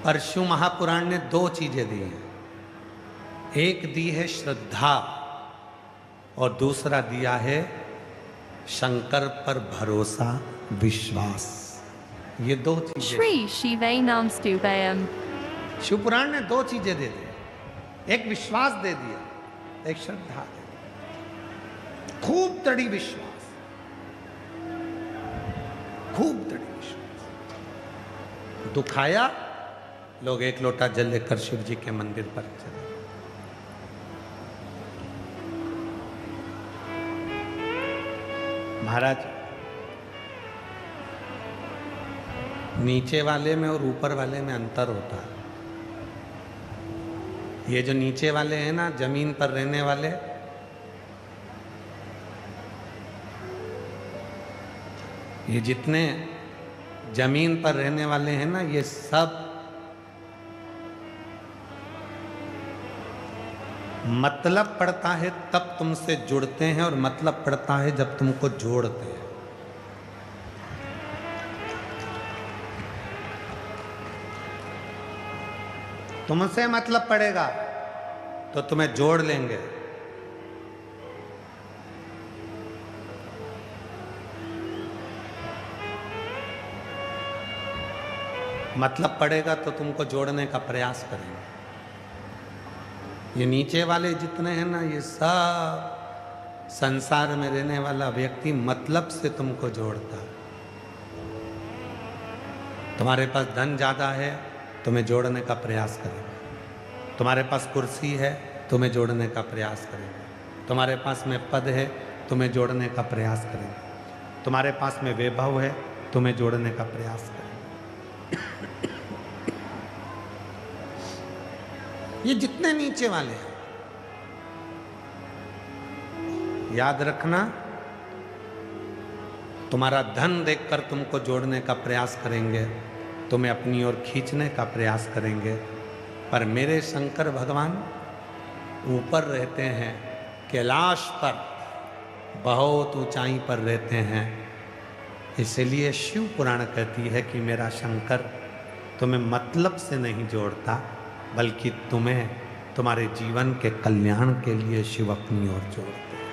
परशु महापुराण ने दो चीजें दी हैं। एक दी है श्रद्धा और दूसरा दिया है शंकर पर भरोसा, विश्वास। ये दो चीजें। श्री शिवाय स्तुभयम्। शिव पुराण ने दो चीजें दे दी, एक विश्वास दे दिया, एक श्रद्धा दे दी। खूब दृढ़ विश्वास, खूब दृढ़ विश्वास। दुखाया, लोग एक लोटा जल लेकर शिव जी के मंदिर पर चले। महाराज, नीचे वाले में और ऊपर वाले में अंतर होता है। ये जो नीचे वाले हैं ना, जमीन पर रहने वाले, ये जितने जमीन पर रहने वाले हैं ना, ये सब मतलब पड़ता है तब तुमसे जुड़ते हैं और मतलब पड़ता है जब तुमको जोड़ते हैं। तुमसे मतलब पड़ेगा तो तुम्हें जोड़ लेंगे, मतलब पड़ेगा तो तुमको जोड़ने का प्रयास करेंगे। ये नीचे वाले जितने हैं ना, ये सब संसार में रहने वाला व्यक्ति मतलब से तुमको जोड़ता है। तुम्हारे पास धन ज्यादा है, तुम्हें जोड़ने का प्रयास करेगा। तुम्हारे पास कुर्सी है, तुम्हें जोड़ने का प्रयास करेगा। तुम्हारे पास में पद है, तुम्हें जोड़ने का प्रयास करेगा। तुम्हारे पास में वैभव है, तुम्हें जोड़ने का प्रयास करेगा। ये जितने नीचे वाले हैं, याद रखना, तुम्हारा धन देखकर तुमको जोड़ने का प्रयास करेंगे, तुम्हें अपनी ओर खींचने का प्रयास करेंगे। पर मेरे शंकर भगवान ऊपर रहते हैं, कैलाश पर बहुत ऊंचाई पर रहते हैं। इसलिए शिव पुराण कहती है कि मेरा शंकर तुम्हें मतलब से नहीं जोड़ता, बल्कि तुम्हें तुम्हारे जीवन के कल्याण के लिए शिव अपनी ओर जोड़ते हैं।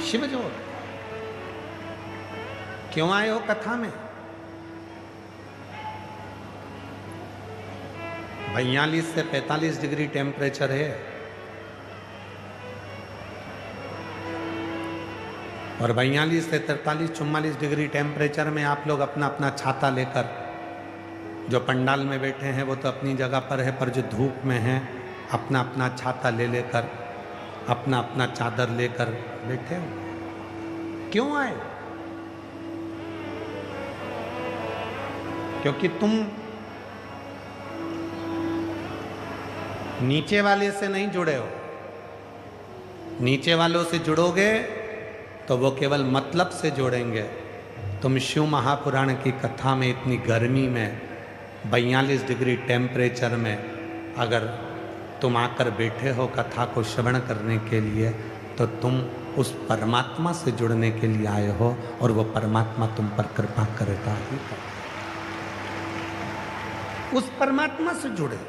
शिव जोड़। क्यों आए हो कथा में? 42 से 45 डिग्री टेम्परेचर है और 42 से 43-44 डिग्री टेम्परेचर में आप लोग अपना अपना छाता लेकर, जो पंडाल में बैठे हैं वो तो अपनी जगह पर है, पर जो धूप में हैं अपना अपना छाता ले लेकर, अपना अपना चादर लेकर बैठे हो। क्यों आए? क्योंकि तुम नीचे वाले से नहीं जुड़े हो। नीचे वालों से जुड़ोगे तो वो केवल मतलब से जोड़ेंगे। तुम शिव महापुराण की कथा में इतनी गर्मी में, 42 डिग्री टेम्परेचर में अगर तुम आकर बैठे हो कथा को श्रवण करने के लिए, तो तुम उस परमात्मा से जुड़ने के लिए आए हो और वो परमात्मा तुम पर कृपा करता ही है। उस परमात्मा से जुड़े।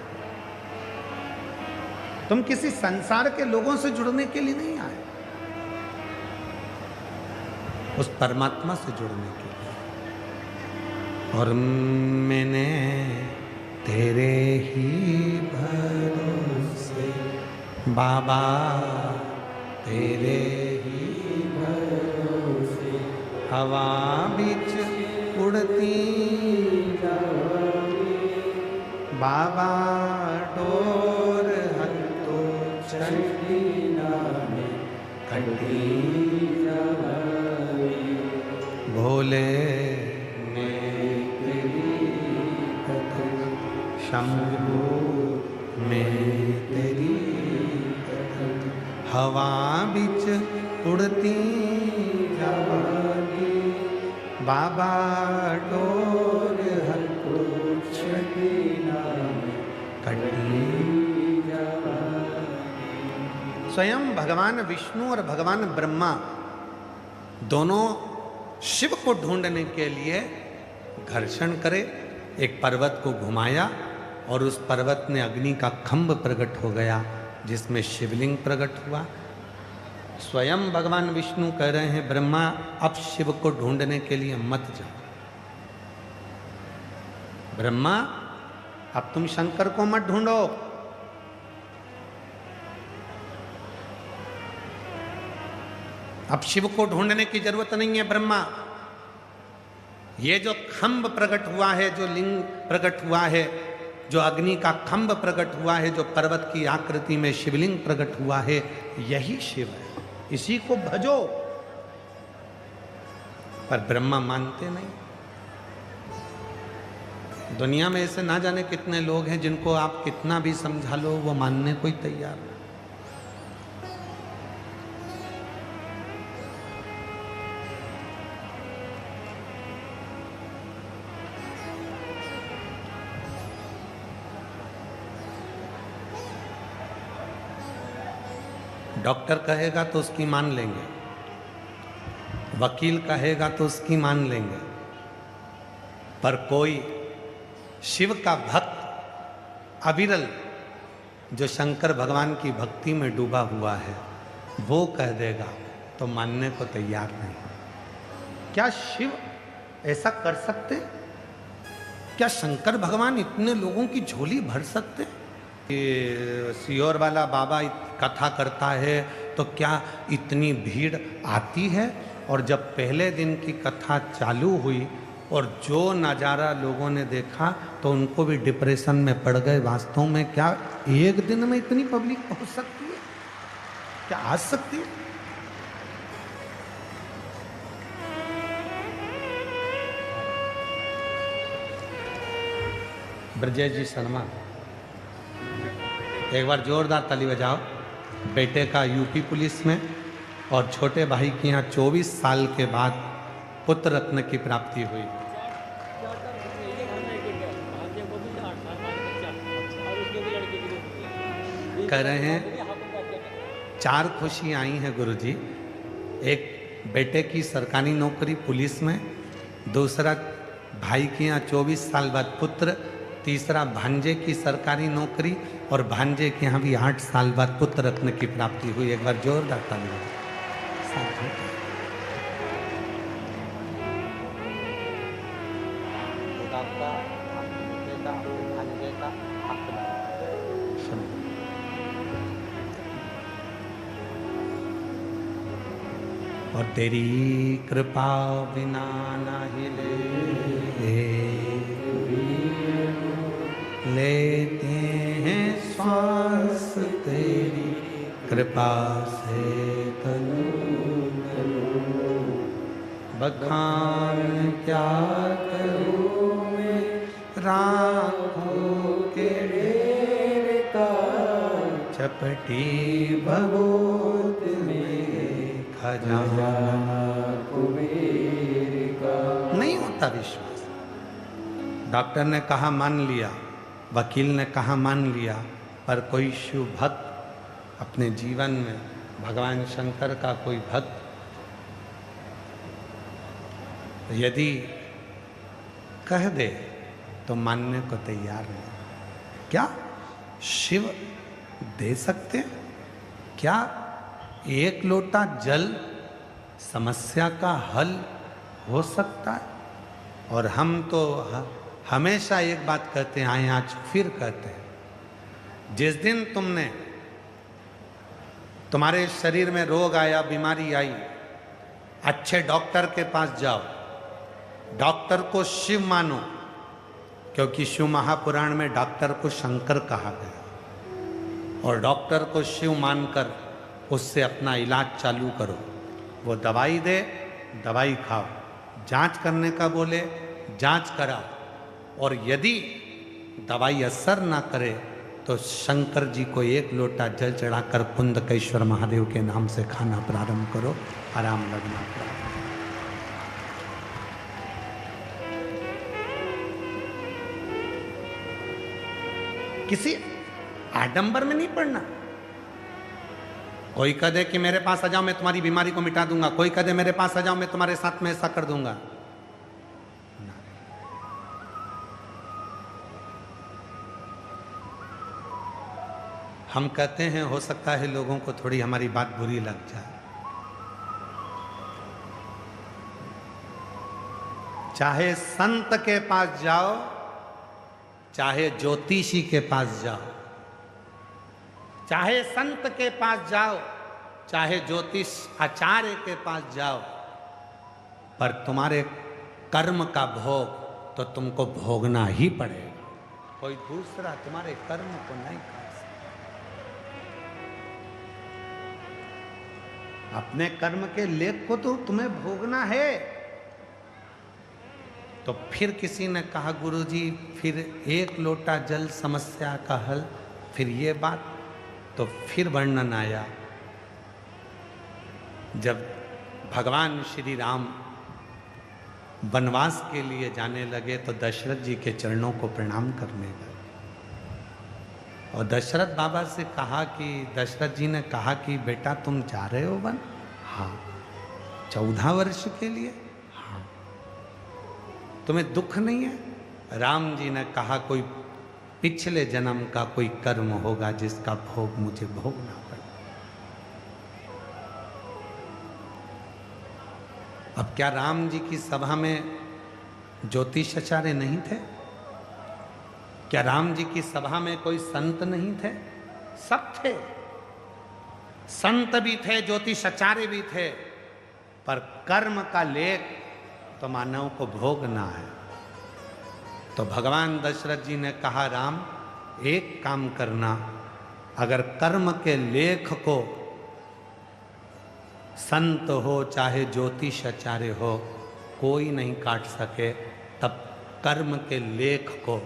तुम किसी संसार के लोगों से जुड़ने के लिए नहीं आए, उस परमात्मा से जुड़ने के लिए। और मैंने तेरे ही भरोसे बाबा, तेरे ही भरोसे हवा बीच उड़ती बाबा, डोर हत्तो चढ़ी नामे खड़ी भोले शंभू में तेरी हवा बिच उड़ती जवानी बाबा, डोर हत्तो चढ़ी नामे खड़ी। स्वयं भगवान विष्णु और भगवान ब्रह्मा दोनों शिव को ढूंढने के लिए घर्षण करे एक पर्वत को घुमाया और उस पर्वत में अग्नि का खंभ प्रकट हो गया जिसमें शिवलिंग प्रकट हुआ। स्वयं भगवान विष्णु कह रहे हैं ब्रह्मा अब शिव को ढूंढने के लिए मत जाओ। ब्रह्मा अब तुम शंकर को मत ढूंढो, अब शिव को ढूंढने की जरूरत नहीं है ब्रह्मा। ये जो खंभ प्रकट हुआ है, जो लिंग प्रकट हुआ है, जो अग्नि का खंभ प्रकट हुआ है, जो पर्वत की आकृति में शिवलिंग प्रकट हुआ है, यही शिव है, इसी को भजो। पर ब्रह्मा मानते नहीं। दुनिया में ऐसे ना जाने कितने लोग हैं जिनको आप कितना भी समझा लो वो मानने को ही तैयार नहीं। डॉक्टर कहेगा तो उसकी मान लेंगे, वकील कहेगा तो उसकी मान लेंगे, पर कोई शिव का भक्त अविरल जो शंकर भगवान की भक्ति में डूबा हुआ है वो कह देगा तो मानने को तैयार नहीं। क्या शिव ऐसा कर सकते? क्या शंकर भगवान इतने लोगों की झोली भर सकते? ये सियोर वाला बाबा कथा करता है तो क्या इतनी भीड़ आती है? और जब पहले दिन की कथा चालू हुई और जो नज़ारा लोगों ने देखा तो उनको भी डिप्रेशन में पड़ गए। वास्तव में क्या एक दिन में इतनी पब्लिक पहुंच सकती है? क्या आ सकती है? ब्रजेश जी शर्मा, एक बार जोरदार ताली बजाओ। बेटे का यूपी पुलिस में और छोटे भाई के यहाँ 24 साल के बाद पुत्र रत्न की प्राप्ति हुई। कह रहे हैं 4 खुशी आई हैं गुरुजी। एक बेटे की सरकारी नौकरी पुलिस में, दूसरा भाई के यहाँ 24 साल बाद पुत्र, तीसरा भांजे की सरकारी नौकरी और भांजे के यहाँ भी 8 साल बाद पुत्र रत्न की प्राप्ति हुई। एक बार जोरदार ताली बजाओ। और तेरी कृपा बिना नहीं लेते हैं श्वास, तेरी कृपा से तनु बखान क्या करूं मैं राखों के ढेर का, चपटी भगोत में खजाना कुबेर का। नहीं होता विश्वास। डॉक्टर ने कहा मान लिया, वकील ने कहा मान लिया, पर कोई शिव भक्त अपने जीवन में भगवान शंकर का कोई भक्त यदि कह दे तो मानने को तैयार नहीं। क्या शिव दे सकते? क्या एक लोटा जल समस्या का हल हो सकता है? और हम तो हमेशा एक बात कहते हैं, आए आज फिर कहते हैं, जिस दिन तुम्हारे शरीर में रोग आया, बीमारी आई, अच्छे डॉक्टर के पास जाओ, डॉक्टर को शिव मानो, क्योंकि शिव महापुराण में डॉक्टर को शंकर कहा गया, और डॉक्टर को शिव मानकर उससे अपना इलाज चालू करो। वो दवाई दे, दवाई खाओ, जांच करने का बोले, जांच कराओ, और यदि दवाई असर ना करे तो शंकर जी को 1 लोटा जल चढ़ाकर कुंदकेश्वर महादेव के नाम से खाना प्रारंभ करो, आराम लगना प्रारंभ। किसी आडंबर में नहीं पड़ना। कोई कह दे कि मेरे पास आ जाओ मैं तुम्हारी बीमारी को मिटा दूंगा, कोई कह दे मेरे पास आ जाओ मैं तुम्हारे साथ में ऐसा कर दूंगा। हम कहते हैं हो सकता है लोगों को थोड़ी हमारी बात बुरी लग जाए। चाहे संत के पास जाओ, चाहे ज्योतिषी के पास जाओ, चाहे संत के पास जाओ, चाहे ज्योतिष आचार्य के पास जाओ, पर तुम्हारे कर्म का भोग तो तुमको भोगना ही पड़ेगा। कोई दूसरा तुम्हारे कर्म को नहीं कर सकता। अपने कर्म के लेख को तो तुम्हें भोगना है। तो फिर किसी ने कहा गुरुजी फिर एक लोटा जल समस्या का हल, फिर ये बात, तो फिर वर्णन आया जब भगवान श्री राम वनवास के लिए जाने लगे तो दशरथ जी के चरणों को प्रणाम करने लगे। और दशरथ बाबा से कहा कि दशरथ जी ने कहा कि बेटा तुम जा रहे हो वन? हाँ। 14 वर्ष के लिए? हाँ। तुम्हें दुख नहीं है? राम जी ने कहा कोई पिछले जन्म का कोई कर्म होगा जिसका भोग मुझे भोगना पड़े। अब क्या राम जी की सभा में ज्योतिषाचार्य नहीं थे? क्या राम जी की सभा में कोई संत नहीं थे? सब थे, संत भी थे, ज्योतिषाचार्य भी थे, पर कर्म का लेख तो मानव को भोगना है। तो भगवान दशरथ जी ने कहा राम एक काम करना, अगर कर्म के लेख को संत हो चाहे ज्योतिषाचार्य हो कोई नहीं काट सके, तब कर्म के लेख को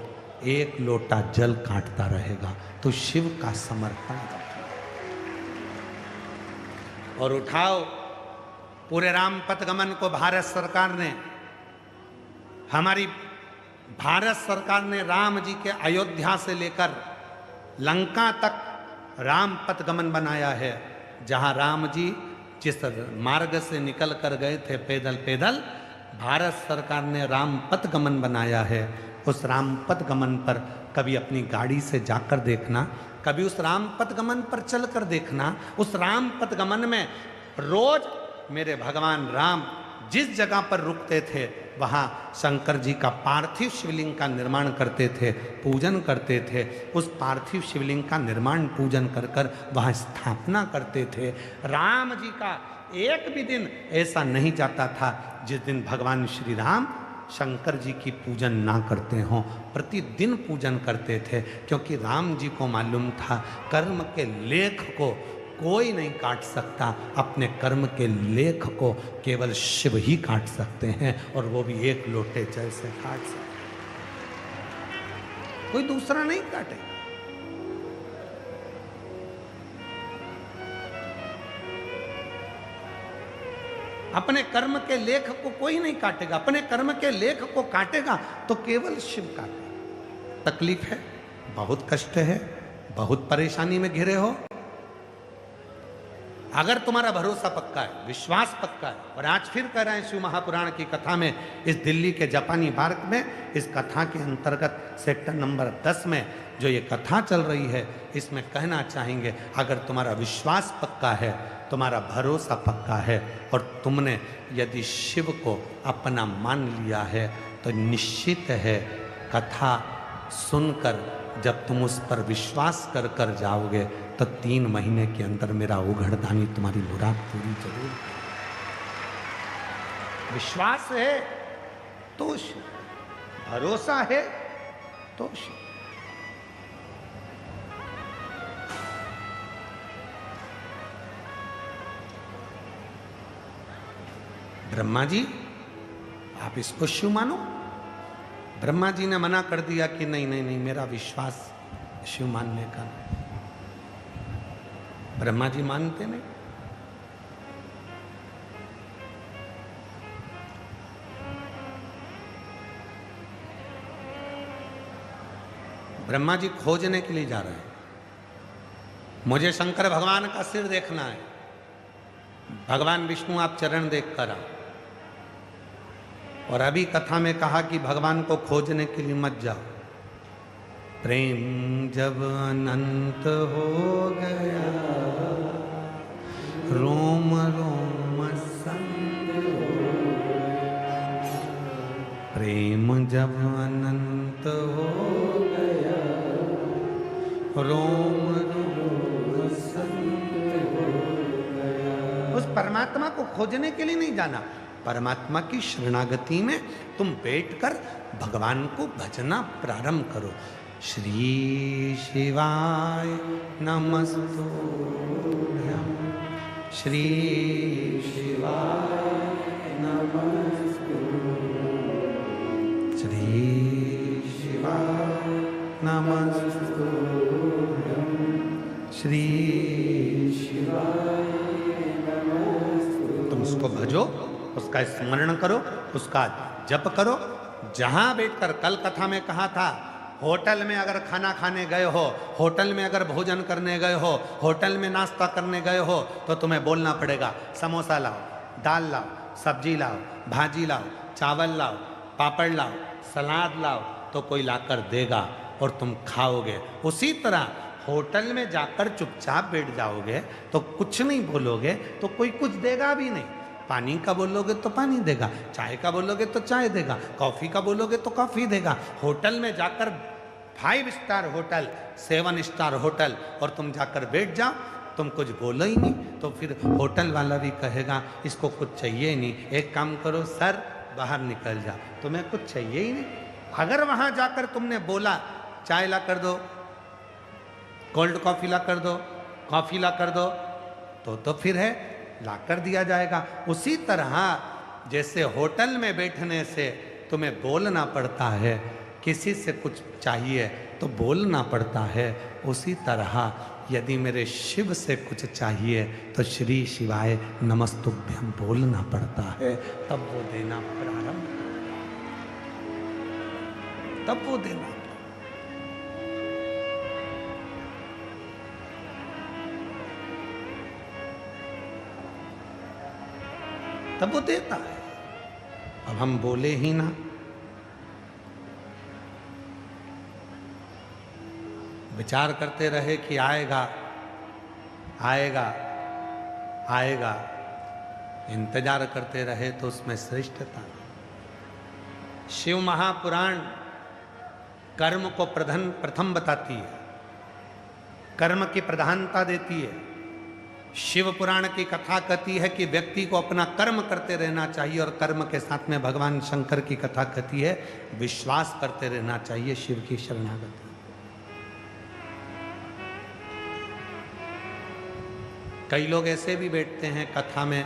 एक लोटा जल काटता रहेगा। तो शिव का समर्पण और उठाओ। पूरे रामपथ गमन को भारत सरकार ने, हमारी भारत सरकार ने राम जी के अयोध्या से लेकर लंका तक रामपथ गमन बनाया है। जहां राम जी जिस मार्ग से निकल कर गए थे पैदल पैदल, भारत सरकार ने रामपथ गमन बनाया है। उस रामपथ गमन पर कभी अपनी गाड़ी से जाकर देखना, कभी उस रामपथ गमन पर चलकर देखना। उस रामपथ गमन में रोज मेरे भगवान राम जिस जगह पर रुकते थे वहाँ शंकर जी का पार्थिव शिवलिंग का निर्माण करते थे, पूजन करते थे। उस पार्थिव शिवलिंग का निर्माण पूजन कर कर वहाँ स्थापना करते थे। राम जी का एक भी दिन ऐसा नहीं जाता था जिस दिन भगवान श्री राम शंकर जी की पूजन ना करते हों। प्रतिदिन पूजन करते थे, क्योंकि राम जी को मालूम था कर्म के लेख को कोई नहीं काट सकता। अपने कर्म के लेख को केवल शिव ही काट सकते हैं, और वो भी एक लोटे जल से काट सकते, कोई दूसरा नहीं काटेगा। अपने कर्म के लेख को कोई नहीं काटेगा। अपने कर्म के लेख को काटेगा तो केवल शिव काटेगा। तकलीफ है, बहुत कष्ट है, बहुत परेशानी में घिरे हो, अगर तुम्हारा भरोसा पक्का है, विश्वास पक्का है, और आज फिर कह रहे हैं शिव महापुराण की कथा में, इस दिल्ली के जापानी पार्क में इस कथा के अंतर्गत सेक्टर नंबर 10 में जो ये कथा चल रही है, इसमें कहना चाहेंगे अगर तुम्हारा विश्वास पक्का है, तुम्हारा भरोसा पक्का है, और तुमने यदि शिव को अपना मान लिया है, तो निश्चित है कथा सुनकर जब तुम उस पर विश्वास कर कर जाओगे तो 3 महीने के अंदर मेरा उघड़दानी तुम्हारी मुराद पूरी जरूर। विश्वास है तो शिव, भरोसा है तो शिव। ब्रह्मा जी आप इसको शिव मानो। ब्रह्मा जी ने मना कर दिया कि नहीं नहीं नहीं, मेरा विश्वास शिव मानने का नहीं। ब्रह्मा जी मानते नहीं। ब्रह्मा जी खोजने के लिए जा रहे हैं, मुझे शंकर भगवान का सिर देखना है। भगवान विष्णु आप चरण देख कर आओ। और अभी कथा में कहा कि भगवान को खोजने के लिए मत जाओ, प्रेम जब अनंत हो गया, रोम रोम संग हो गया। प्रेम जब अनंत हो गया, रोम रोम संग हो गया। उस परमात्मा को खोजने के लिए नहीं जाना, परमात्मा की शरणागति में तुम बैठकर भगवान को भजना प्रारंभ करो। श्री शिवाय नमस्तुभ्यं, श्री शिवाय नमस्तुभ्यं, श्री शिवाय नमस्तुभ्यं, श्री शिवाय नमस्तुभ्यं। तुम उसको भजो, उसका स्मरण करो, उसका जप करो। जहां बैठकर, कल कथा में कहा था, होटल में अगर खाना खाने गए हो, होटल में अगर भोजन करने गए हो, होटल में नाश्ता करने गए हो, तो तुम्हें बोलना पड़ेगा समोसा लाओ, दाल लाओ, सब्जी लाओ, भाजी लाओ, चावल लाओ, पापड़ लाओ, सलाद लाओ, तो कोई लाकर देगा और तुम खाओगे। उसी तरह होटल में जाकर चुपचाप बैठ जाओगे तो कुछ नहीं बोलोगे तो कोई कुछ देगा भी नहीं। पानी का बोलोगे तो पानी देगा, चाय का बोलोगे तो चाय देगा, कॉफ़ी का बोलोगे तो कॉफ़ी देगा। होटल में जाकर 5 स्टार होटल, 7 स्टार होटल, और तुम जाकर बैठ जाओ, तुम कुछ बोलो ही नहीं, तो फिर होटल वाला भी कहेगा इसको कुछ चाहिए ही नहीं। एक काम करो सर, बाहर निकल जा, तुम्हें कुछ चाहिए ही नहीं। अगर वहाँ जाकर तुमने बोला चाय ला कर दो, कोल्ड कॉफ़ी ला कर दो, कॉफ़ी ला कर दो, तो फिर है ला कर दिया जाएगा। उसी तरह जैसे होटल में बैठने से तुम्हें बोलना पड़ता है, किसी से कुछ चाहिए तो बोलना पड़ता है, उसी तरह यदि मेरे शिव से कुछ चाहिए तो श्री शिवाय नमस्तुभ्यं बोलना पड़ता है, तब वो देना प्रारंभ, तब वो देना। तब वो देता है। अब हम बोले ही ना, विचार करते रहे कि आएगा आएगा आएगा, इंतजार करते रहे तो उसमें श्रेष्ठता। शिव महापुराण कर्म को प्रथम बताती है, कर्म की प्रधानता देती है। शिव पुराण की कथा कहती है कि व्यक्ति को अपना कर्म करते रहना चाहिए, और कर्म के साथ में भगवान शंकर की कथा कहती है विश्वास करते रहना चाहिए, शिव की शरणागति। कई लोग ऐसे भी बैठते हैं कथा में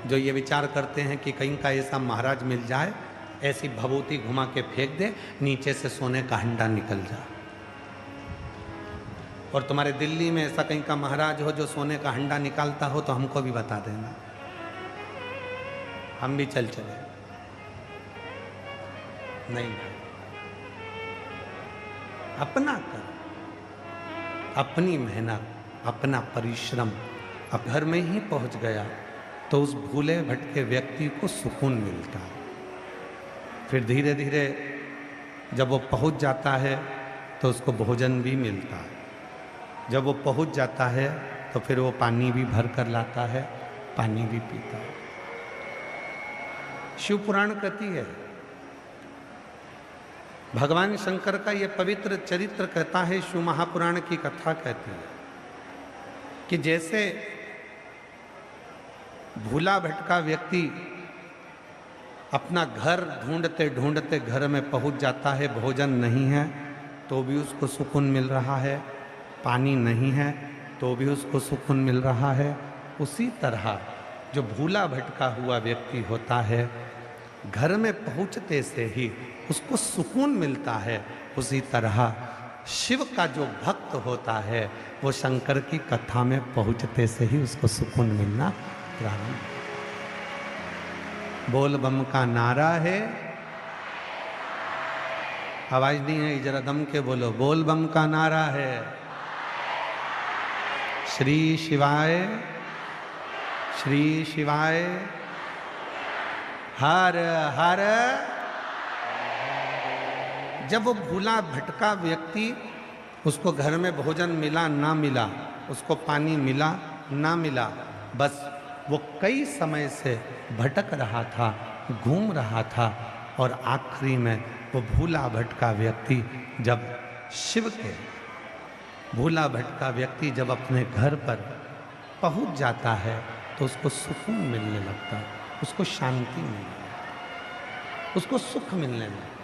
जो ये विचार करते हैं कि कहीं का ऐसा महाराज मिल जाए, ऐसी भभूति घुमा के फेंक दे, नीचे से सोने का हंडा निकल जाए। और तुम्हारे दिल्ली में ऐसा कहीं का महाराज हो जो सोने का हंडा निकालता हो तो हमको भी बता देना, हम भी चले। नहीं, अपना कर, अपनी मेहनत, अपना परिश्रम। अब घर में ही पहुंच गया तो उस भूले भटके व्यक्ति को सुकून मिलता है। फिर धीरे धीरे जब वो पहुंच जाता है तो उसको भोजन भी मिलता है। जब वो पहुंच जाता है तो फिर वो पानी भी भर कर लाता है, पानी भी पीता है। शिव पुराण कहती है, भगवान शंकर का ये पवित्र चरित्र कहता है, शिव महापुराण की कथा कहती है कि जैसे भूला भटका व्यक्ति अपना घर ढूंढते ढूंढते घर में पहुंच जाता है, भोजन नहीं है तो भी उसको सुकून मिल रहा है, पानी नहीं है तो भी उसको सुकून मिल रहा है, उसी तरह जो भूला भटका हुआ व्यक्ति होता है घर में पहुंचते से ही उसको सुकून मिलता है, उसी तरह शिव का जो भक्त होता है वो शंकर की कथा में पहुंचते से ही उसको सुकून मिलना प्रारंभ। बोल बम का नारा है, आवाज नहीं है, जरा दम के बोलो, बोल बम का नारा है। श्री शिवाय, श्री शिवाय, हर हर। जब वो भूला भटका व्यक्ति उसको घर में भोजन मिला ना मिला, उसको पानी मिला ना मिला, बस वो कई समय से भटक रहा था, घूम रहा था, और आखिरी में वो भूला भटका व्यक्ति जब भूला भटका व्यक्ति जब अपने घर पर पहुंच जाता है तो उसको सुकून मिलने लगता है, उसको शांति मिलने लगती है, उसको सुख मिलने लगता है।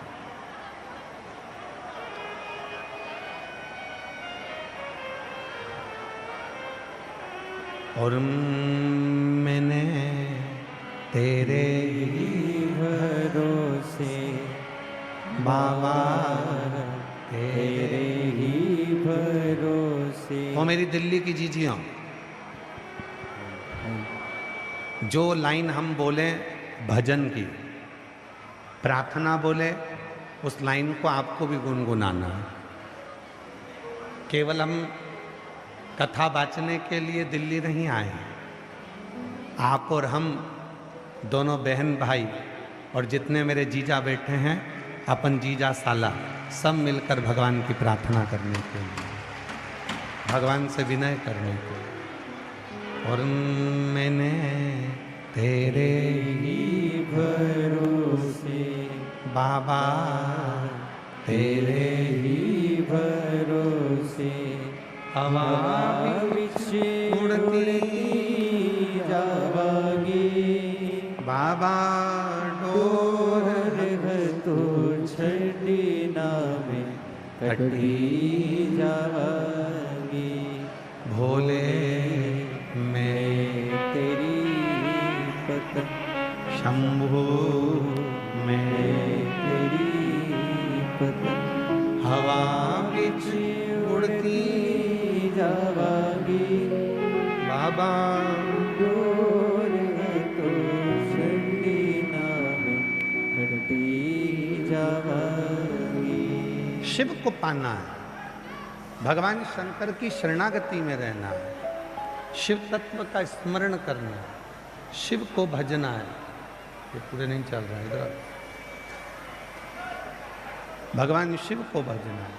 और मैंने तेरे ही भरोसे बाबा तेरे ही भरोसे। वो मेरी दिल्ली की जीजियों, जो लाइन हम बोले भजन की, प्रार्थना बोले, उस लाइन को आपको भी गुनगुनाना है। केवल हम कथा बाँचने के लिए दिल्ली नहीं आए हैं। आप और हम दोनों बहन भाई और जितने मेरे जीजा बैठे हैं, अपन जीजा साला, सब मिलकर भगवान की प्रार्थना करने के लिए, भगवान से विनय करने के लिए। और मैंने तेरे ही भरोसे बाबा तेरे ही भरोसे हवा विच उड़ती जावागी बाबा डोर तो छड़ी नामे कटी जावागी। भोले में तेरी पतन शंभु में तेरी पतन हवा बिच उड़ती जावागी बाबा। डोर तो छड़ी नामे कटी जावागी। शिव को पाना है, भगवान शंकर की शरणागति में रहना है, शिव तत्व का स्मरण करना है, शिव को भजना है। ये पूरे नहीं चल रहा है इधर। भगवान शिव को भजना है,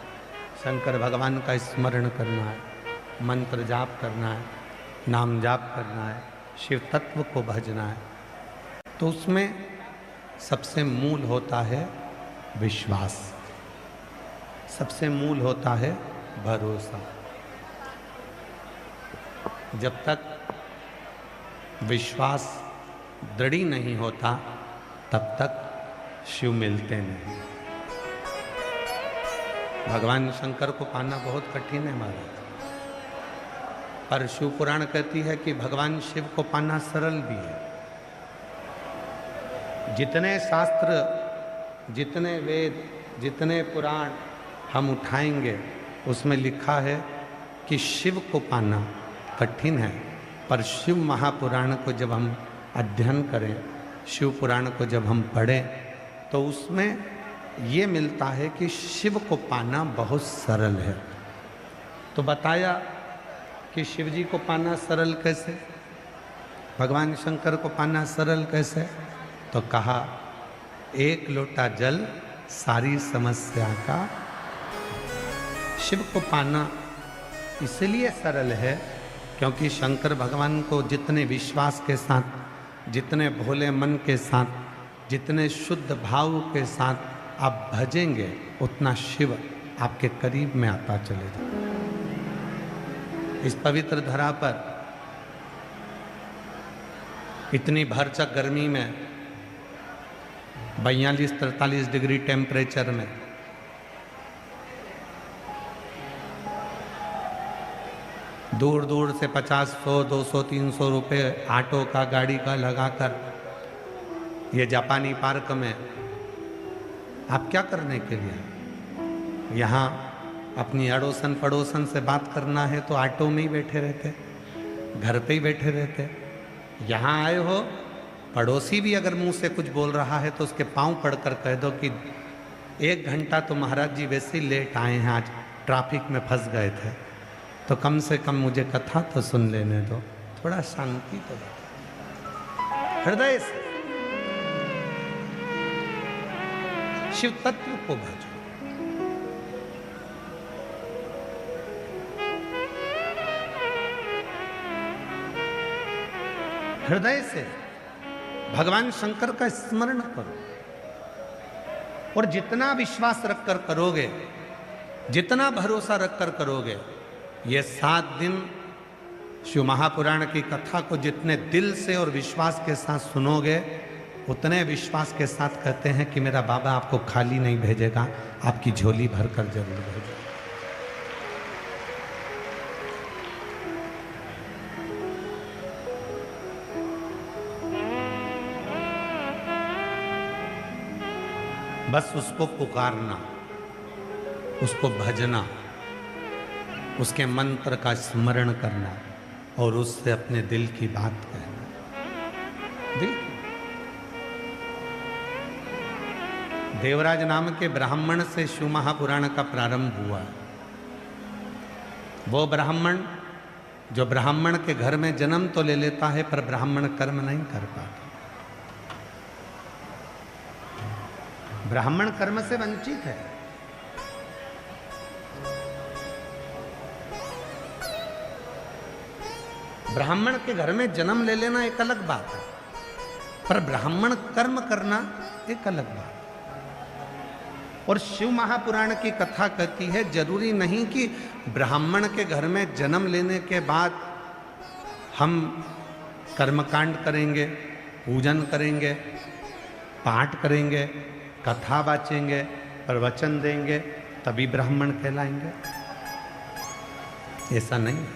शंकर भगवान का स्मरण करना है, मंत्र जाप करना है, नाम जाप करना है, शिव तत्व को भजना है। तो उसमें सबसे मूल होता है विश्वास, सबसे मूल होता है भरोसा। जब तक विश्वास दृढ़ नहीं होता तब तक शिव मिलते नहीं। भगवान शंकर को पाना बहुत कठिन है महाराज, पर शिव पुराण कहती है कि भगवान शिव को पाना सरल भी है। जितने शास्त्र, जितने वेद, जितने पुराण हम उठाएंगे, उसमें लिखा है कि शिव को पाना कठिन है, पर शिव महापुराण को जब हम अध्ययन करें, शिव पुराण को जब हम पढ़ें, तो उसमें ये मिलता है कि शिव को पाना बहुत सरल है। तो बताया कि शिव जी को पाना सरल कैसे, भगवान शंकर को पाना सरल कैसे, तो कहा एक लोटा जल सारी समस्या का। शिव को पाना इसलिए सरल है क्योंकि शंकर भगवान को जितने विश्वास के साथ, जितने भोले मन के साथ, जितने शुद्ध भाव के साथ आप भजेंगे, उतना शिव आपके करीब में आता चले जाए। इस पवित्र धरा पर इतनी भरचक गर्मी में 42-43 डिग्री टेम्परेचर में दूर दूर से 50, 100, 200, 300 रुपये ऑटो का, गाड़ी का लगाकर ये जापानी पार्क में आप क्या करने के लिए? यहाँ अपनी अड़ोसन पड़ोसन से बात करना है तो ऑटो में ही बैठे रहते, घर पे ही बैठे रहते। यहाँ आए हो, पड़ोसी भी अगर मुंह से कुछ बोल रहा है तो उसके पांव पड़कर कह दो कि 1 घंटा तो महाराज जी वैसे ही लेट आए हैं, आज ट्रैफिक में फंस गए थे, तो कम से कम मुझे कथा तो सुन लेने दो, थोड़ा शांति तो दो हृदय से। शिव तत्व को भजो। हृदय से भगवान शंकर का स्मरण करो। और जितना विश्वास रखकर करोगे, जितना भरोसा रखकर करोगे, ये 7 दिन शिव महापुराण की कथा को जितने दिल से और विश्वास के साथ सुनोगे, उतने विश्वास के साथ कहते हैं कि मेरा बाबा आपको खाली नहीं भेजेगा, आपकी झोली भरकर जरूर भेजेगा। बस उसको पुकारना, उसको भजना, उसके मंत्र का स्मरण करना और उससे अपने दिल की बात कहना। दिल की। देवराज नाम के ब्राह्मण से शिव महापुराण का प्रारंभ हुआ। वो ब्राह्मण जो ब्राह्मण के घर में जन्म तो ले लेता है पर ब्राह्मण कर्म नहीं कर पाता। ब्राह्मण कर्म से वंचित है। ब्राह्मण के घर में जन्म ले लेना एक अलग बात है, पर ब्राह्मण कर्म करना एक अलग बात है। और शिव महापुराण की कथा कहती है, जरूरी नहीं कि ब्राह्मण के घर में जन्म लेने के बाद हम कर्मकांड करेंगे, पूजन करेंगे, पाठ करेंगे, कथा बाचेंगे, प्रवचन देंगे, तभी ब्राह्मण कहलाएंगे। ऐसा नहीं है।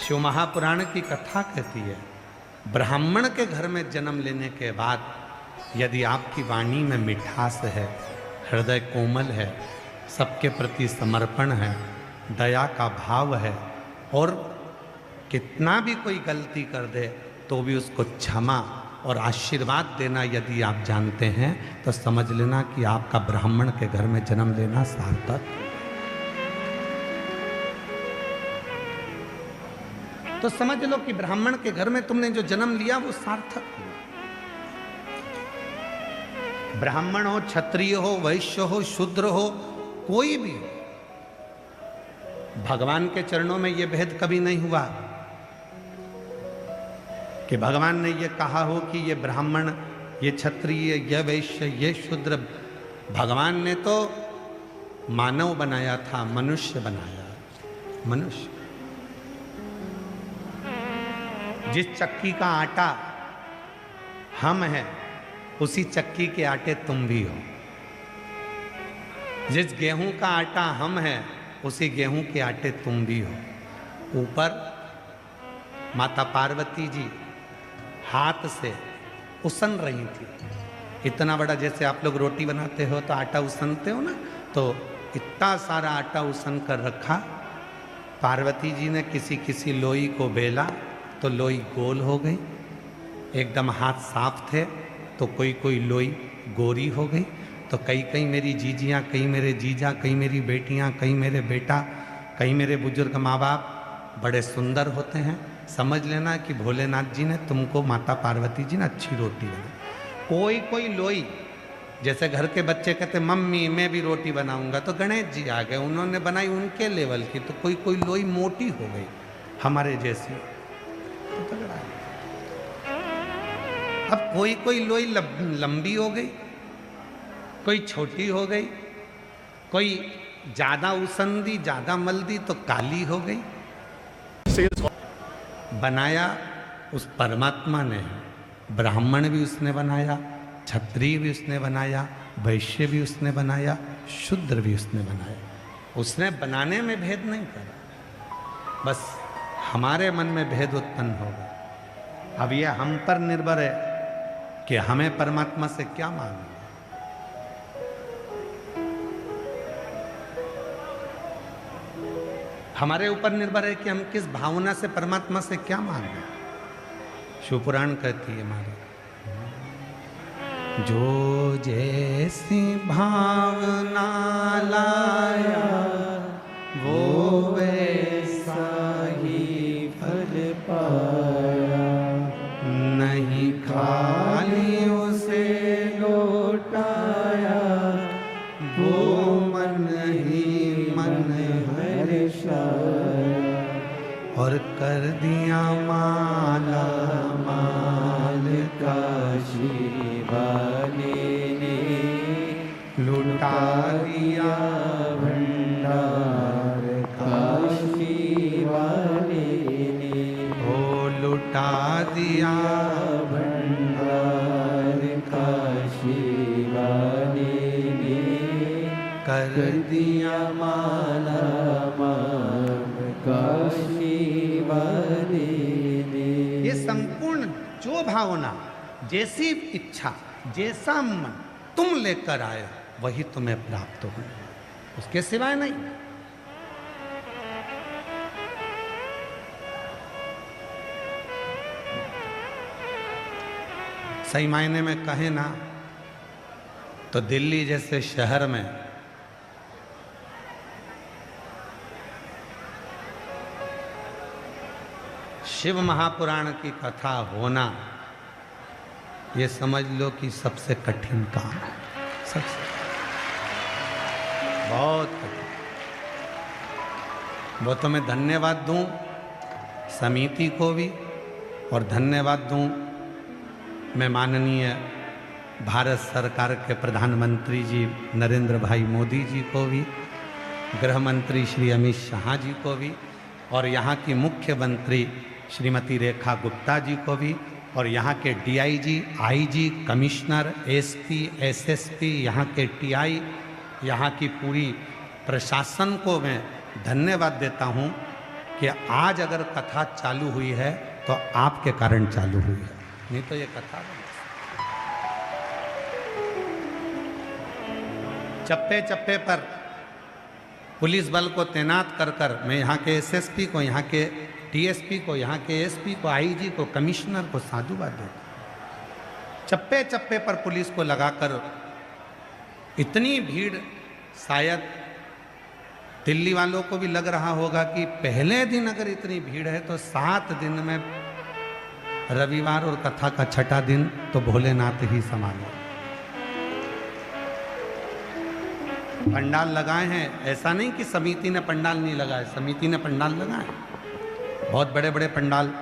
शिव महापुराण की कथा कहती है, ब्राह्मण के घर में जन्म लेने के बाद यदि आपकी वाणी में मिठास है, हृदय कोमल है, सबके प्रति समर्पण है, दया का भाव है, और कितना भी कोई गलती कर दे तो भी उसको क्षमा और आशीर्वाद देना यदि आप जानते हैं, तो समझ लेना कि आपका ब्राह्मण के घर में जन्म लेना सार्थक। तो समझ लो कि ब्राह्मण के घर में तुमने जो जन्म लिया वो सार्थक हुआ। ब्राह्मण हो, क्षत्रिय हो, वैश्य हो, शूद्र हो, कोई भी हो, भगवान के चरणों में यह भेद कभी नहीं हुआ कि भगवान ने यह कहा हो कि ये ब्राह्मण, ये क्षत्रिय, ये वैश्य, ये शूद्र। भगवान ने तो मानव बनाया था, मनुष्य बनाया। मनुष्य जिस चक्की का आटा हम हैं, उसी चक्की के आटे तुम भी हो। जिस गेहूं का आटा हम हैं, उसी गेहूं के आटे तुम भी हो। ऊपर माता पार्वती जी हाथ से उसन रही थी। इतना बड़ा, जैसे आप लोग रोटी बनाते हो तो आटा उसनते हो ना, तो इतना सारा आटा उसन कर रखा। पार्वती जी ने किसी किसी लोई को बेला तो लोई गोल हो गई, एकदम हाथ साफ थे तो कोई कोई लोई गोरी हो गई। तो कई कई मेरी जीजियाँ, कई मेरे जीजा, कई मेरी बेटियाँ, कई मेरे बेटा, कई मेरे बुजुर्ग माँ बाप बड़े सुंदर होते हैं। समझ लेना कि भोलेनाथ जी ने तुमको, माता पार्वती जी ने अच्छी रोटी बनाई। कोई कोई लोई, जैसे घर के बच्चे कहते मम्मी मैं भी रोटी बनाऊंगा, तो गणेश जी आ गए, उन्होंने बनाई उनके लेवल की। तो कोई कोई लोई मोटी हो गई हमारे जैसी, तो तगड़ा है। अब कोई कोई लोई लंबी हो गई, कोई छोटी हो गई, कोई ज्यादा उसंदी, ज्यादा मल्दी तो काली हो गई। बनाया उस परमात्मा ने। ब्राह्मण भी उसने बनाया, क्षत्रिय भी उसने बनाया, वैश्य भी उसने बनाया, शूद्र भी उसने बनाया। उसने बनाने में भेद नहीं करा, बस हमारे मन में भेद उत्पन्न होगा। अब यह हम पर निर्भर है कि हमें परमात्मा से क्या मांगना। हमारे ऊपर निर्भर है कि हम किस भावना से परमात्मा से क्या मांगे। शिवपुराण कहती है हमारी, जो जैसी भावना लाया वो वैसा ही फल पाया, नहीं खाली उसे लौटाया, वो मन ही मन हर्षाया, और कर दिया माला दिया भंडार काशी वाले ने, ओ लुटा दिया भंडार काशी वाले ने, कर दिया माला माल काशी वाले ने। ये संपूर्ण जो भावना, जैसी इच्छा, जैसा मन तुम लेकर आए वही तुम्हें प्राप्त हो, उसके सिवाय नहीं। सही मायने में कहे ना तो दिल्ली जैसे शहर में शिव महापुराण की कथा होना, ये समझ लो कि सबसे कठिन काम है, सबसे बहुत कठिन। वो तो मैं धन्यवाद दूं समिति को भी, और धन्यवाद दूं मैं माननीय भारत सरकार के प्रधानमंत्री जी नरेंद्र भाई मोदी जी को भी, गृह मंत्री श्री अमित शाह जी को भी, और यहाँ की मुख्यमंत्री श्रीमती रेखा गुप्ता जी को भी, और यहाँ के DIG, IG, commissioner, SP, SSP, यहाँ के टीआई, यहाँ की पूरी प्रशासन को मैं धन्यवाद देता हूँ कि आज अगर कथा चालू हुई है तो आपके कारण चालू हुई है, नहीं तो ये कथा चप्पे चप्पे पर पुलिस बल को तैनात कर कर मैं यहाँ के एसएसपी को, यहाँ के डीएसपी को, यहाँ के एसपी को, आईजी को, कमिश्नर को साधुवाद देता। चप्पे चप्पे पर पुलिस को लगाकर इतनी भीड़, शायद दिल्ली वालों को भी लग रहा होगा कि पहले दिन अगर इतनी भीड़ है तो 7 दिन में रविवार और कथा का छठा दिन तो भोलेनाथ ही संभाले। पंडाल लगाए हैं, ऐसा नहीं कि समिति ने पंडाल नहीं लगाए, समिति ने पंडाल लगाए, बहुत बड़े बड़े पंडाल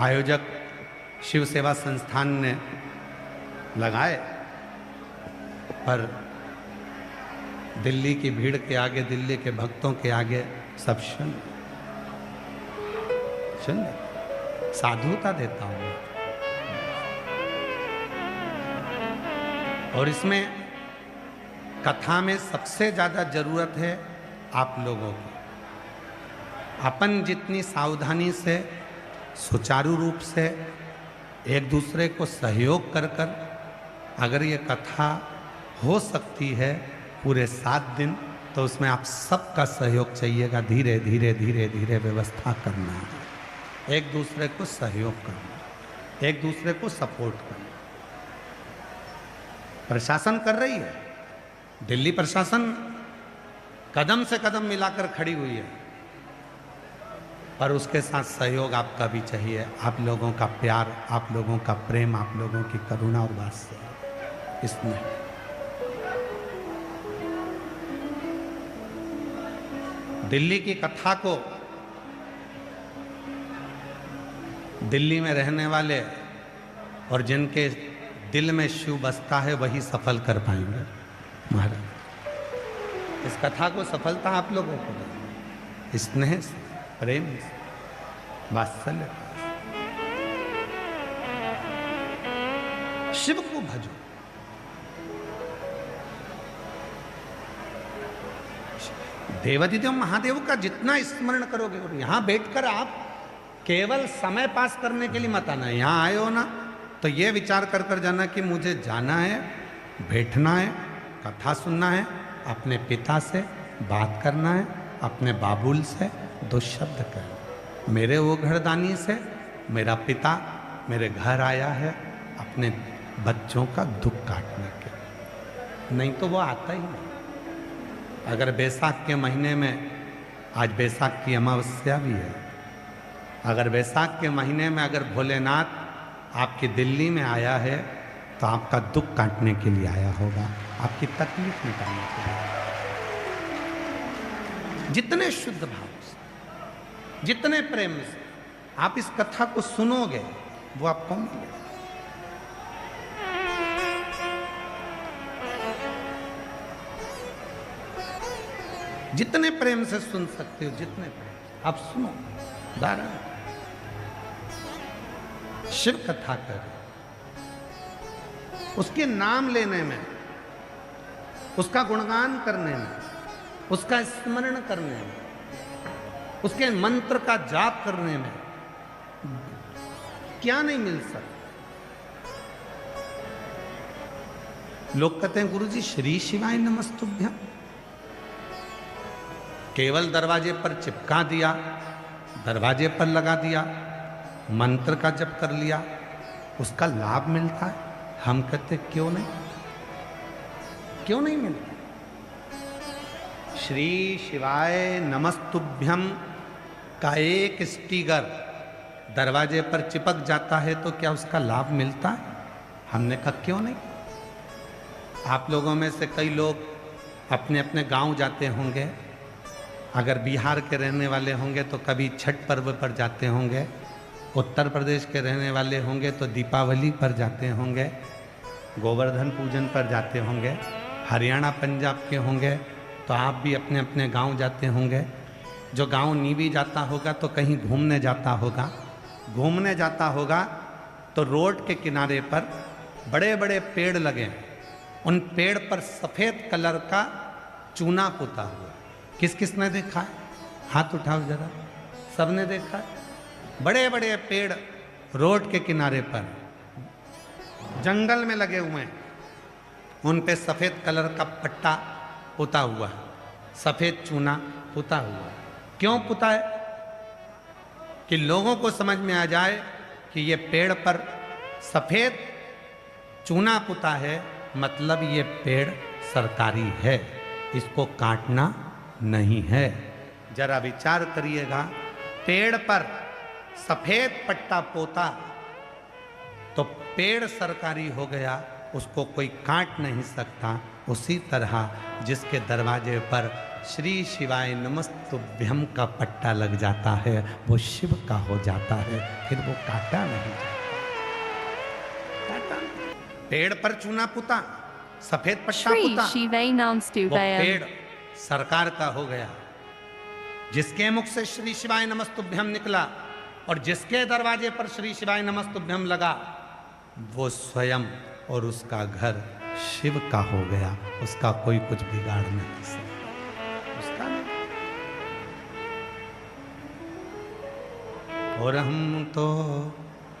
आयोजक शिव सेवा संस्थान ने लगाए, पर दिल्ली की भीड़ के आगे, दिल्ली के भक्तों के आगे सब शून्य शून्य। साधुता देता हूं और इसमें कथा में सबसे ज्यादा जरूरत है आप लोगों की। अपन जितनी सावधानी से, सुचारू रूप से एक दूसरे को सहयोग कर कर अगर ये कथा हो सकती है पूरे 7 दिन, तो उसमें आप सबका सहयोग चाहिएगा। धीरे धीरे धीरे धीरे व्यवस्था करना है, एक दूसरे को सहयोग करना, एक दूसरे को सपोर्ट करना। प्रशासन कर रही है, दिल्ली प्रशासन कदम से कदम मिलाकर खड़ी हुई है, पर उसके साथ सहयोग आपका भी चाहिए, आप लोगों का प्यार, आप लोगों का प्रेम, आप लोगों की करुणा और वात्सल्य इसमें। दिल्ली की कथा को दिल्ली में रहने वाले और जिनके दिल में शिव बसता है वही सफल कर पाएंगे महाराज। इस कथा को सफलता आप लोगों को दें, स्नेह से, प्रेम से, वात्सल्य। शिव को भजो, देवाधिदेव महादेव का जितना स्मरण करोगे, और यहां बैठकर आप केवल समय पास करने के लिए मत आना। यहां आए हो ना तो ये विचार कर कर जाना कि मुझे जाना है, बैठना है, कथा सुनना है, अपने पिता से बात करना है, अपने बाबुल से 2 शब्द कहना। मेरे वो घरदानी से मेरा पिता मेरे घर आया है अपने बच्चों का दुख काटने के, नहीं तो वो आता ही नहीं। अगर बैसाख के महीने में, आज बैसाख की अमावस्या भी है, अगर बैसाख के महीने में अगर भोलेनाथ आपकी दिल्ली में आया है तो आपका दुख काटने के लिए आया होगा, आपकी तकलीफ निकालने के लिए। जितने शुद्ध भाव से, जितने प्रेम से आप इस कथा को सुनोगे वो आपको मिलेगा। जितने प्रेम से सुन सकते हो, जितने प्रेम। आप सुनो दारा शिव कथा कर, उसके नाम लेने में, उसका गुणगान करने में, उसका स्मरण करने में, उसके मंत्र का जाप करने में क्या नहीं मिल सकता। लोग कहते हैं गुरुजी श्री शिवाय नमस्तुभ्यम केवल दरवाजे पर चिपका दिया, दरवाजे पर लगा दिया, मंत्र का जप कर लिया, उसका लाभ मिलता है। हम कहते क्यों नहीं, क्यों नहीं मिलता। श्री शिवाय नमस्तुभ्यम का एक स्टिकर दरवाजे पर चिपक जाता है तो क्या उसका लाभ मिलता है? हमने कहा क्यों नहीं। आप लोगों में से कई लोग अपने अपने गांव जाते होंगे, अगर बिहार के रहने वाले होंगे तो कभी छठ पर्व पर जाते होंगे, उत्तर प्रदेश के रहने वाले होंगे तो दीपावली पर जाते होंगे, गोवर्धन पूजन पर जाते होंगे, हरियाणा पंजाब के होंगे तो आप भी अपने अपने गांव जाते होंगे। जो गांव नहीं भी जाता होगा तो कहीं घूमने जाता होगा, घूमने जाता होगा तो रोड के किनारे पर बड़े बड़े पेड़ लगे हैं, उन पेड़ पर सफ़ेद कलर का चूना पुता हुआ। किस किस ने देखा है? हाथ उठाओ जरा। सबने देखा है? बड़े बड़े पेड़ रोड के किनारे पर जंगल में लगे हुए हैं, उन पे सफ़ेद कलर का पट्टा पुता हुआ है, सफ़ेद चूना पुता हुआ है। क्यों पुता है? कि लोगों को समझ में आ जाए कि ये पेड़ पर सफ़ेद चूना पुता है, मतलब ये पेड़ सरकारी है, इसको काटना नहीं है। जरा विचार करिएगा, पेड़ पर सफ़ेद पट्टा पोता तो पेड़ सरकारी हो गया, उसको कोई काट नहीं सकता। उसी तरह जिसके दरवाजे पर श्री शिवाय नमस्तुभ्यम का पट्टा लग जाता है वो शिव का हो जाता है, फिर वो काटा नहीं जाता। पेड़ पर चूना पुता, सफेद पट्टा Shri पुता, Shivai वो Namstubhayam. पेड़ सरकार का हो गया। जिसके मुख से श्री शिवाय नमस्तुभ्यम निकला और जिसके दरवाजे पर श्री शिवाय नमस्तुभ्यम लगा वो स्वयं और उसका घर शिव का हो गया, उसका कोई कुछ बिगाड़ नहीं सकता, उसका नहीं। और हम तो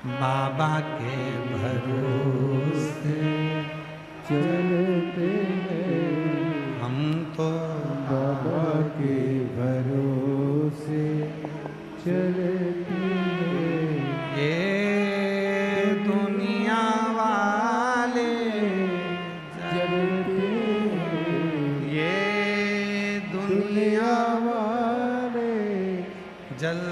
बाबा के भरोसे चलते हैं, हम तो बाबा के भरोसे चलते हैं। ये दुनिया वाले चलते हैं, ये दुनिया वाले जल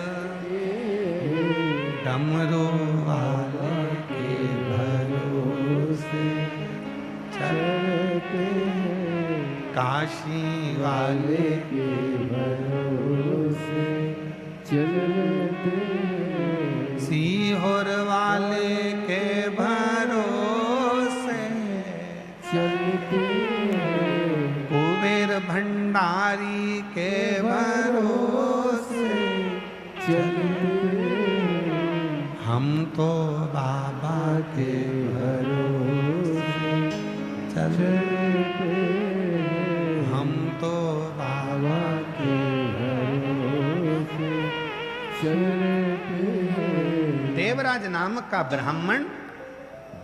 डमरू वाले के भरोसे चलते हैं, काशी वाले के भरोसे चलते हैं, सीहोर वाले के भरोसे चलते हैं, कुबेर भंडारी के भरोसे चलते हैं, हम तो बाबा के भरोसे चल, चलते हैं, हम तो बाबा के भरोसे चलते हैं। देवराज नाम का ब्राह्मण,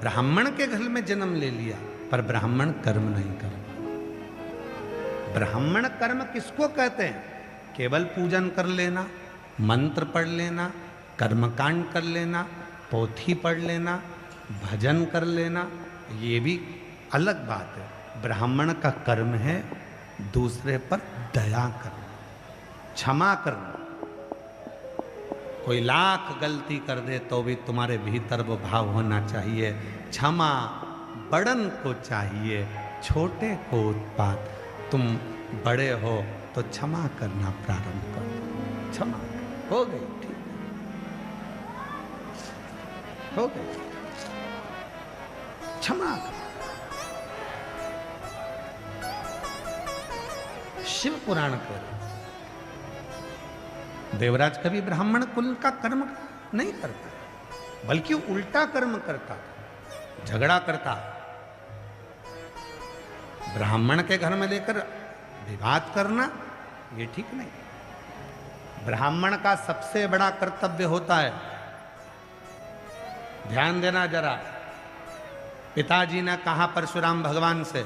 ब्राह्मण के घर में जन्म ले लिया पर ब्राह्मण कर्म नहीं कर पाया। ब्राह्मण कर्म किसको कहते हैं? केवल पूजन कर लेना, मंत्र पढ़ लेना, कर्मकांड कर लेना, पोथी पढ़ लेना, भजन कर लेना, ये भी अलग बात है। ब्राह्मण का कर्म है दूसरे पर दया करना, क्षमा करना। कोई लाख गलती कर दे तो भी तुम्हारे भीतर वो भाव होना चाहिए, क्षमा बड़न को चाहिए, छोटे को उत्पात। तुम बड़े हो तो क्षमा करना प्रारंभ करो। क्षमा हो गई, ठीक हो गई, क्षमा करो। शिव पुराण कह रहे। देवराज कभी ब्राह्मण कुल का कर्म नहीं करता, बल्कि उल्टा कर्म करता, झगड़ा करता। ब्राह्मण के घर में लेकर विवाद करना ये ठीक नहीं। ब्राह्मण का सबसे बड़ा कर्तव्य होता है, ध्यान देना जरा, पिताजी ने कहा परशुराम भगवान से,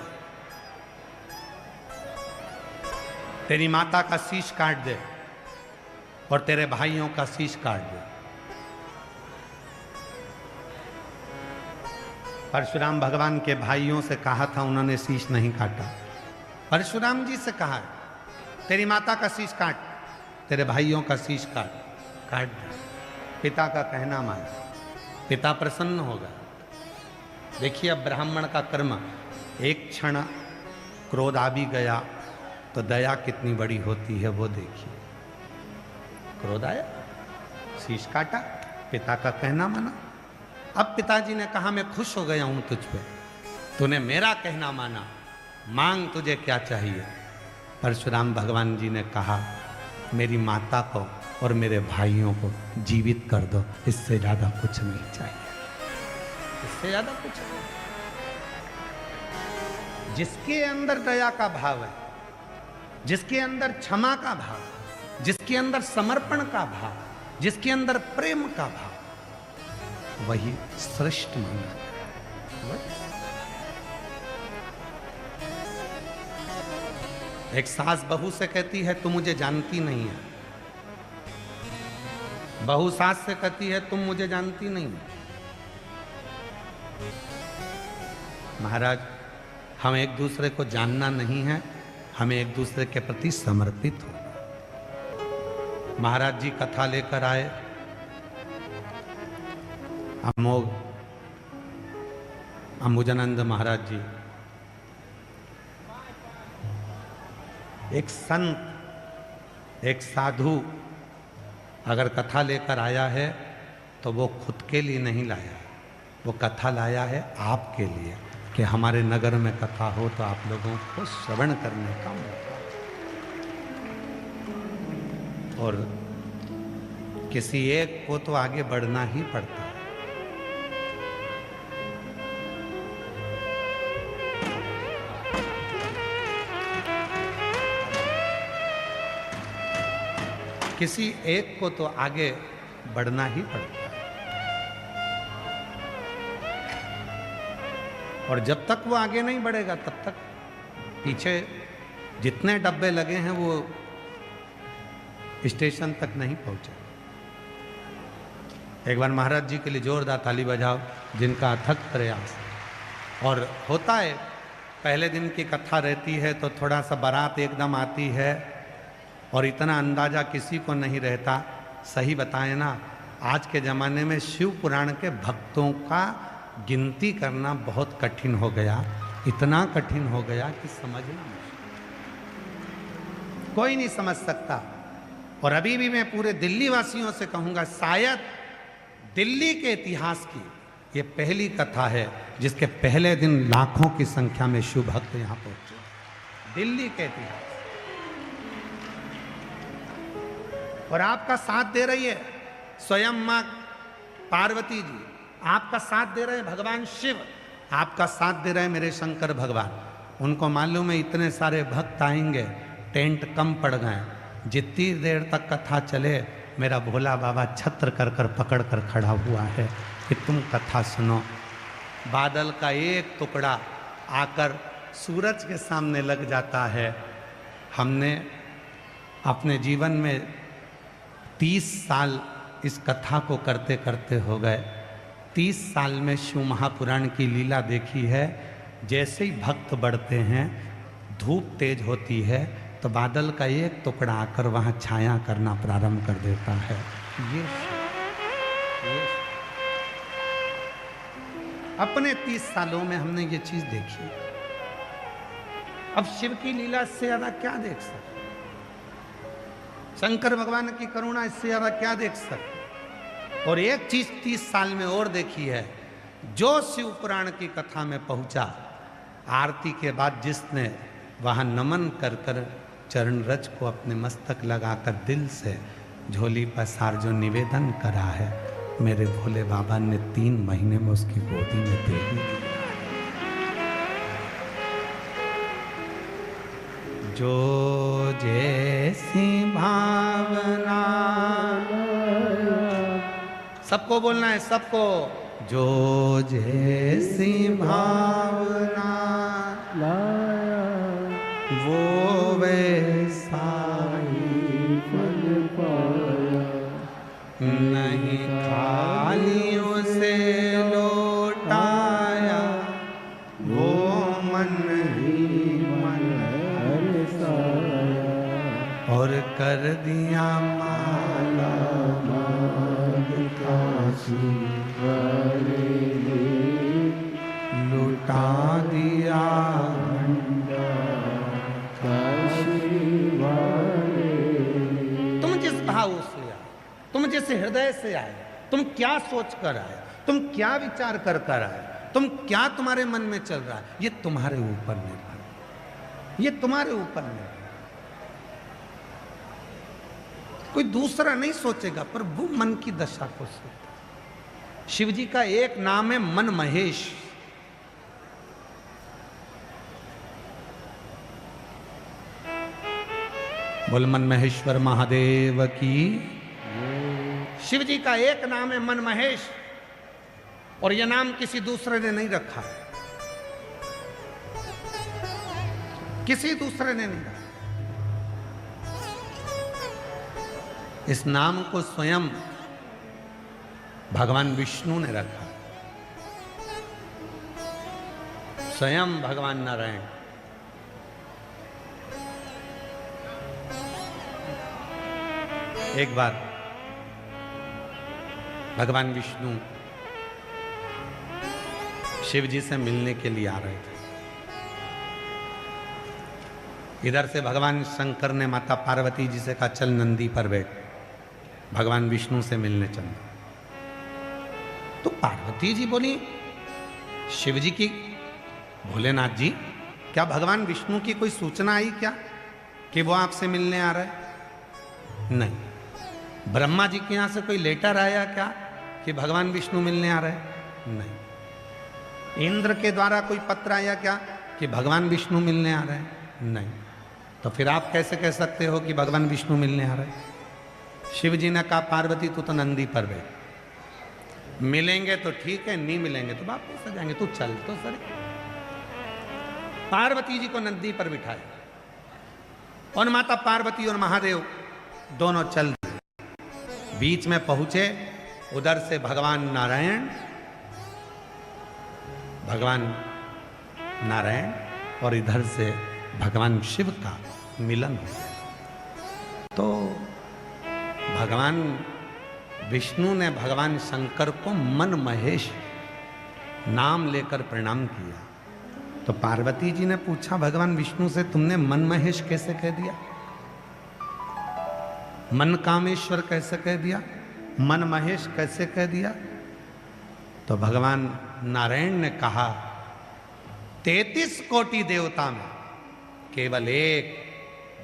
तेरी माता का शीश काट दे और तेरे भाइयों का शीश काट दे। परशुराम भगवान के भाइयों से कहा था, उन्होंने शीश नहीं काटा। परशुराम जी से कहा है, तेरी माता का शीश काट, तेरे भाइयों का शीश काट दे। पिता का कहना मान, पिता प्रसन्न होगा। देखिए अब ब्राह्मण का कर्म, एक क्षण क्रोध आ भी गया तो दया कितनी बड़ी होती है वो देखिए। क्रोध आया, शीश काटा, पिता का कहना माना। अब पिताजी ने कहा, मैं खुश हो गया हूं तुझ पे, तूने मेरा कहना माना, मांग तुझे क्या चाहिए। परशुराम भगवान जी ने कहा, मेरी माता को और मेरे भाइयों को जीवित कर दो, इससे ज्यादा कुछ नहीं चाहिए, इससे ज्यादा कुछ नहीं। जिसके अंदर दया का भाव है, जिसके अंदर क्षमा का भाव, जिसके अंदर समर्पण का भाव, जिसके अंदर प्रेम का भाव, वही श्रेष्ठ माना जाता है। एक सास बहू से कहती है, तुम मुझे जानती नहीं है। बहू सास से कहती है, तुम मुझे जानती नहीं है। महाराज, हम एक दूसरे को जानना नहीं है, हमें एक दूसरे के प्रति समर्पित होना। महाराज जी कथा लेकर आए, अमोघ अंबुजानंद महाराज जी, एक संत, एक साधु अगर कथा लेकर आया है तो वो खुद के लिए नहीं लाया, वो कथा लाया है आपके लिए, कि हमारे नगर में कथा हो तो आप लोगों को श्रवण करने का मौका। और किसी एक को तो आगे बढ़ना ही पड़ता है। किसी एक को तो आगे बढ़ना ही पड़ता है। और जब तक वो आगे नहीं बढ़ेगा तब तक पीछे जितने डब्बे लगे हैं वो स्टेशन तक नहीं पहुंचे। एक बार महाराज जी के लिए जोरदार ताली बजाओ, जिनका अथक प्रयास। और होता है, पहले दिन की कथा रहती है तो थोड़ा सा बारात एकदम आती है और इतना अंदाजा किसी को नहीं रहता। सही बताएं ना, आज के ज़माने में शिव पुराण के भक्तों का गिनती करना बहुत कठिन हो गया, इतना कठिन हो गया कि समझना कोई नहीं समझ सकता। और अभी भी मैं पूरे दिल्ली वासियों से कहूँगा, शायद दिल्ली के इतिहास की ये पहली कथा है जिसके पहले दिन लाखों की संख्या में शिव भक्त यहाँ पहुँचे। दिल्ली के इतिहास। और आपका साथ दे रही है स्वयं माँ पार्वती जी, आपका साथ दे रहे हैं भगवान शिव, आपका साथ दे रहे हैं मेरे शंकर भगवान। उनको मालूम है इतने सारे भक्त आएंगे, टेंट कम पड़ गए, जितनी देर तक कथा चले मेरा भोला बाबा छत्र कर कर पकड़ कर खड़ा हुआ है कि तुम कथा सुनो। बादल का एक टुकड़ा आकर सूरज के सामने लग जाता है। हमने अपने जीवन में 30 साल इस कथा को करते करते हो गए। 30 साल में शिव महापुराण की लीला देखी है। जैसे ही भक्त बढ़ते हैं, धूप तेज होती है तो बादल का एक टुकड़ा आकर वहाँ छाया करना प्रारंभ कर देता है। ये अपने 30 सालों में हमने ये चीज देखी। अब शिव की लीला इससे ज्यादा क्या देख सकते, शंकर भगवान की करुणा इससे ज्यादा क्या देख सकते। और एक चीज 30 साल में और देखी है, जो शिव पुराण की कथा में पहुंचा, आरती के बाद जिसने वहां नमन कर कर चरण रज को अपने मस्तक लगाकर दिल से झोली पसार जो निवेदन करा है, मेरे भोले बाबा ने 3 महीने में उसकी गोदी में दे ही दिया। जो जैसी भावना, सबको बोलना है, सबको। जो जैसी भावना लाया वो वैसा ही फल पाया, नहीं खाली उसे लौटाया, वो मन ही मन हरसाया, और कर दिया माला माग काशी वाले ने लुटा दिया। काशी वाले ने। तुम जिस भाव से आए, तुम जिस हृदय से आए, तुम क्या सोच कर आए, तुम क्या विचार कर कर आए, तुम क्या तुम्हारे मन में चल रहा है, ये तुम्हारे ऊपर निर्भर है, ये तुम्हारे ऊपर निर्भर है। कोई दूसरा नहीं सोचेगा, पर वो मन की दशा को सोचता। शिव जी का एक नाम है मन महेश। बोल मन महेश्वर महादेव की। शिव जी का एक नाम है मन महेश, और यह नाम किसी दूसरे ने नहीं रखा है, किसी दूसरे ने नहीं रखा। इस नाम को स्वयं भगवान विष्णु ने रखा, स्वयं भगवान नारायण। एक बार भगवान विष्णु शिव जी से मिलने के लिए आ रहे थे। इधर से भगवान शंकर ने माता पार्वती जी से कहा चल नंदी पर बैठ, भगवान विष्णु से मिलने चल। तो पार्वती जी बोली शिव जी की, भोलेनाथ जी क्या भगवान विष्णु की कोई सूचना आई क्या कि वो आपसे मिलने आ रहा है? नहीं। ब्रह्मा जी के यहां से कोई लेटर आया क्या कि भगवान विष्णु मिलने आ रहे हैं? नहीं। इंद्र के द्वारा कोई पत्र आया क्या कि भगवान विष्णु मिलने आ रहे हैं? नहीं। तो फिर आप कैसे कह सकते हो कि भगवान विष्णु मिलने आ रहे हैं? शिव जी ने कहा पार्वती तू तो नंदी पर बैठ, मिलेंगे तो ठीक है, नहीं मिलेंगे तो वापस आ जाएंगे, तू चल तो सर। पार्वती जी को नंदी पर बिठाया और माता पार्वती और महादेव दोनों चल दिए। बीच में पहुंचे, उधर से भगवान नारायण और इधर से भगवान शिव का मिलन हो गया। तो भगवान विष्णु ने भगवान शंकर को मन महेश नाम लेकर प्रणाम किया। तो पार्वती जी ने पूछा भगवान विष्णु से तुमने मन महेश कैसे कह दिया, मन कामेश्वर कैसे कह दिया, मन महेश कैसे कह दिया? तो भगवान नारायण ने कहा 33 कोटि देवता में केवल एक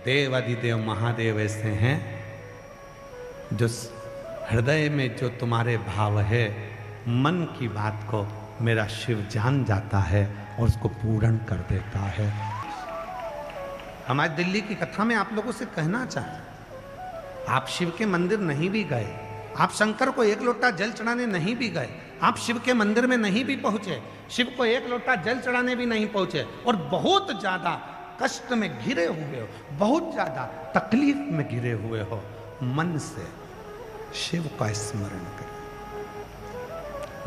देव अधिदेव महादेव ऐसे हैं जो हृदय में जो तुम्हारे भाव है, मन की बात को मेरा शिव जान जाता है और उसको पूर्ण कर देता है। हमारे दिल्ली की कथा में आप लोगों से कहना चाहें, आप शिव के मंदिर नहीं भी गए, आप शंकर को एक लोटा जल चढ़ाने नहीं भी गए, आप शिव के मंदिर में नहीं भी पहुंचे, शिव को एक लोटा जल चढ़ाने भी नहीं पहुंचे, और बहुत ज्यादा कष्ट में घिरे हुए हो, बहुत ज्यादा तकलीफ में घिरे हुए हो, मन से शिव का स्मरण करें,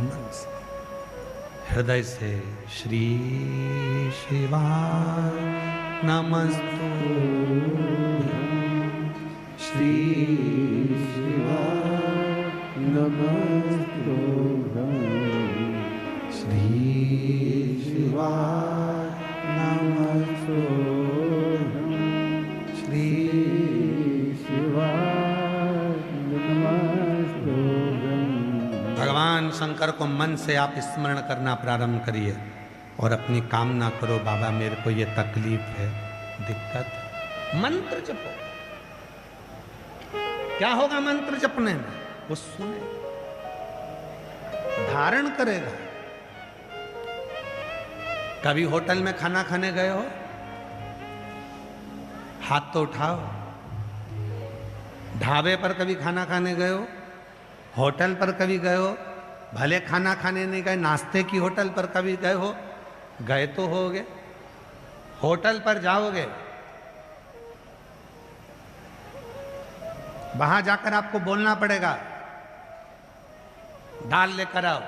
मन से, हृदय से। श्री शिवाय नमस्तु, श्री शिवाय नमस्तुभ्यं, श्री शिवाय नमस्तुभ्यं, श्री शिवाय नमस्तुभ्यं। भगवान शंकर को मन से आप स्मरण करना प्रारंभ करिए और अपनी कामना करो, बाबा मेरे को ये तकलीफ है, दिक्कत, मंत्र जपो। क्या होगा मंत्र जपने में? वो सुने, धारण करेगा। कभी होटल में खाना खाने गए हो? हाथ तो उठाओ। ढाबे पर कभी खाना खाने गए हो? होटल पर कभी गए हो? भले खाना खाने नहीं गए, नाश्ते की होटल पर कभी गए हो? गए तो होगे। होटल पर जाओगे, वहां जाकर आपको बोलना पड़ेगा, दाल लेकर आओ,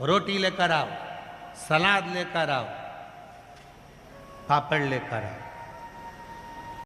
रोटी लेकर आओ, सलाद लेकर आओ, पापड़ लेकर आओ।